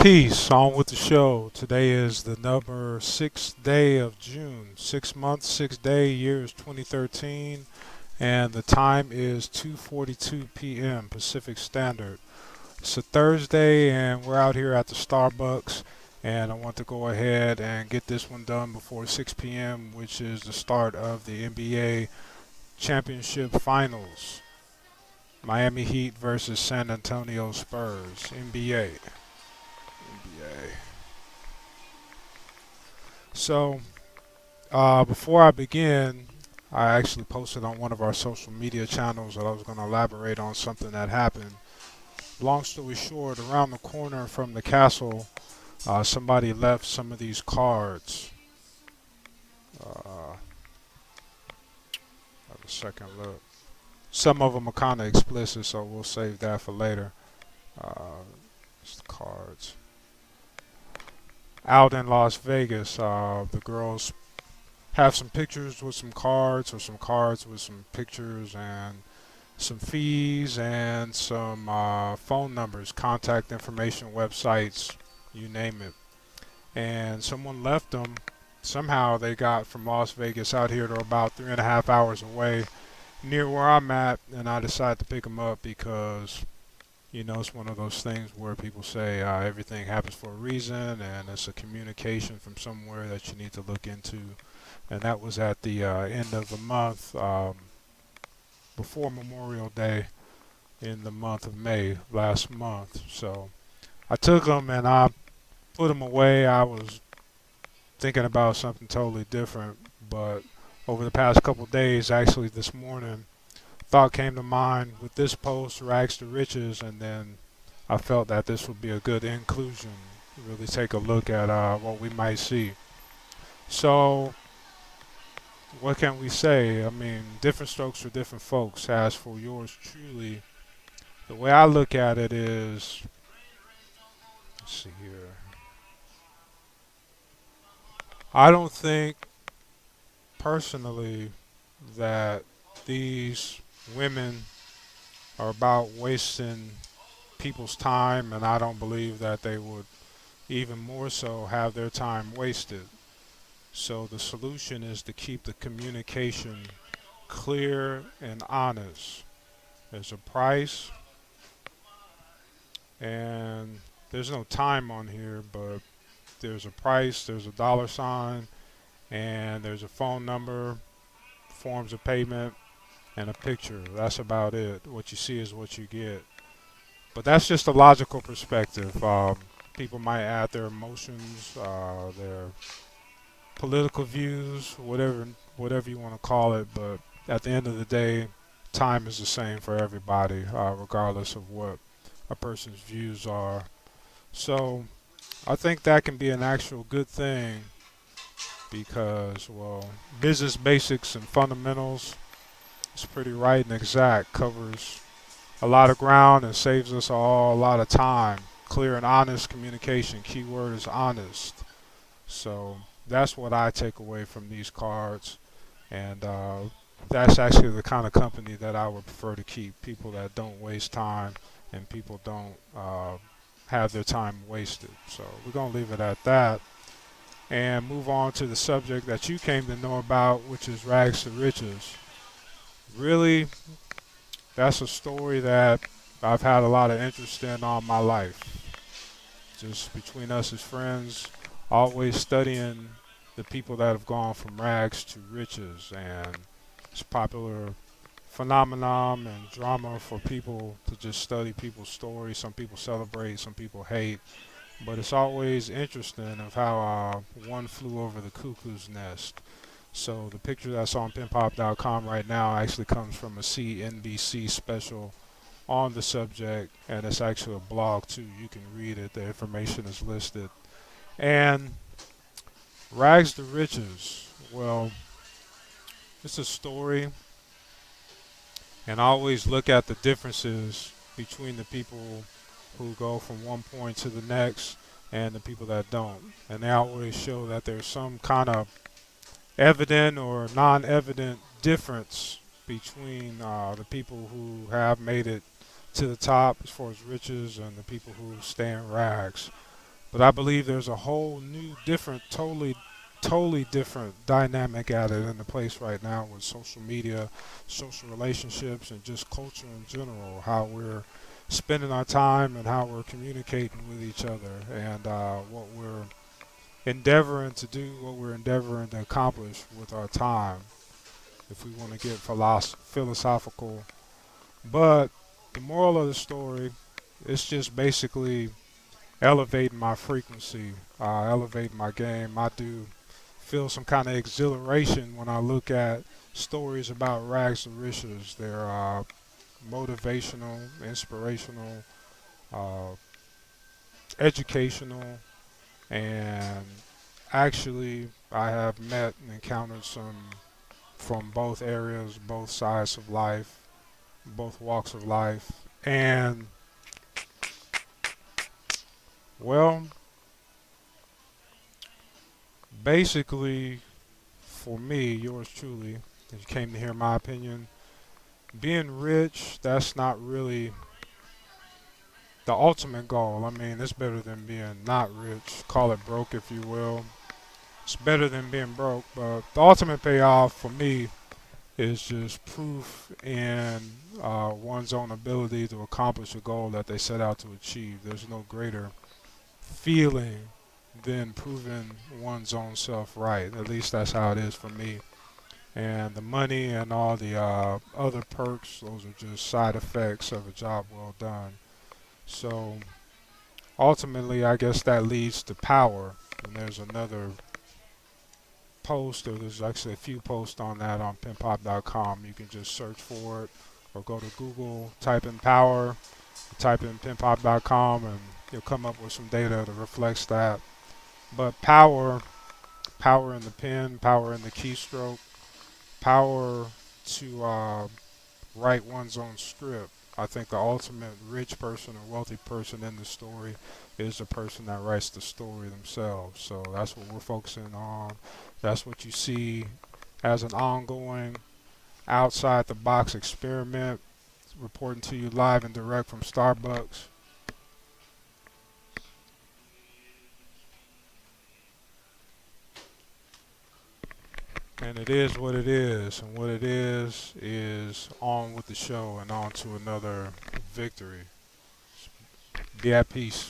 Peace, on with the show. Today is the number 6th day of June. 6 months, 6 day, year is 2013, and the time is 2:42 p.m. Pacific Standard. It's a Thursday, and we're out here at the Starbucks, and I want to go ahead and get this one done before 6 p.m., which is the start of the NBA Championship Finals. Miami Heat versus San Antonio Spurs. NBA. NBA. So, before I begin, I actually posted on one of our social media channels that I was going to elaborate on something that happened. Long story short, around the corner from the castle, somebody left some of these cards. Have a second look. Some of them are kind of explicit, so we'll save that for later. Uh, it's the cards. Out in Las Vegas, the girls have some pictures with some cards, or some cards with some pictures and some fees and some phone numbers, contact information, websites, you name it. And someone left them. Somehow they got from Las Vegas out here to about 3.5 hours away, near where I'm at, and I decided to pick them up because it's one of those things where people say everything happens for a reason, and it's a communication from somewhere that you need to look into. And that was at the end of the month, before Memorial Day, in the month of May last month. So I took them and I put them away. I was thinking about something totally different, but over the past couple days, actually this morning, thought came to mind with this post, Rags to Riches, and then I felt that this would be a good inclusion. Really take a look at what we might see. So, what can we say? I mean, different strokes for different folks. As for yours truly, the way I look at it is, let's see here. I don't think personally that these women are about wasting people's time, and I don't believe that they would even more so have their time wasted. So the solution is to keep the communication clear and honest. There's a price, and there's no time on here, but there's a price, there's a dollar sign, and there's a phone number, forms of payment, and a picture. That's about it. What you see is what you get. But that's just a logical perspective. People might add their emotions, their political views, whatever you want to call it. But at the end of the day, time is the same for everybody, regardless of what a person's views are. So I think that can be an actual good thing because, well, business basics and fundamentals is pretty right and exact, covers a lot of ground and saves us all a lot of time. Clear and honest communication. Keyword is honest. So that's what I take away from these cards, and that's actually the kind of company that I would prefer to keep. People that don't waste time and people don't have their time wasted. So we're gonna leave it at that and move on to the subject that you came to know about, which is rags to riches. Really, that's a story that I've had a lot of interest in all my life. Just between us as friends, always studying the people that have gone from rags to riches, and it's a popular phenomenon and drama for people to just study people's stories. Some people celebrate, some people hate, but it's always interesting of how one flew over the cuckoo's nest. So the picture that's on pinpop.com right now actually comes from a CNBC special on the subject, and it's actually a blog too. You can read it. The information is listed. And rags to riches. Well, it's a story, and I always look at the differences between the people who go from one point to the next and the people that don't. And they always show that there's some kind of evident or non-evident difference between the people who have made it to the top as far as riches and the people who stay in rags. But I believe there's a whole new, different, totally different dynamic at it in the place right now with social media, social relationships, and just culture in general. How we're spending our time and how we're communicating with each other, and what we're endeavoring to do, what we're endeavoring to accomplish with our time. If we want to get philosophical, but the moral of the story, it's just basically elevating my frequency, elevating my game. I do feel some kind of exhilaration when I look at stories about rags to riches. They're motivational, inspirational, uh, educational, and actually, I have met and encountered some from both areas, both sides of life, both walks of life, and well, basically, for me, yours truly, if you came to hear my opinion, being rich, that's not really the ultimate goal. I mean, it's better than being not rich. Call it broke if you will. It's better than being broke, but the ultimate payoff for me is just proof in one's own ability to accomplish a goal that they set out to achieve. There's no greater feeling than proving one's own self right. At least that's how it is for me. And the money and all the other perks, those are just side effects of a job well done. So ultimately, I guess that leads to power. And there's another post, or there's actually a few posts on that on pimpop.com. You can just search for it or go to Google, type in power, type in pimpop.com, and you'll come up with some data that reflects that. But power, power in the pen, power in the keystroke, power to write one's own script. I think the ultimate rich person or wealthy person in the story is the person that writes the story themselves. So that's what we're focusing on. That's what you see as an ongoing outside the box experiment, reporting to you live and direct from Starbucks. And it is what it is. And what it is on with the show and on to another victory. Be at peace.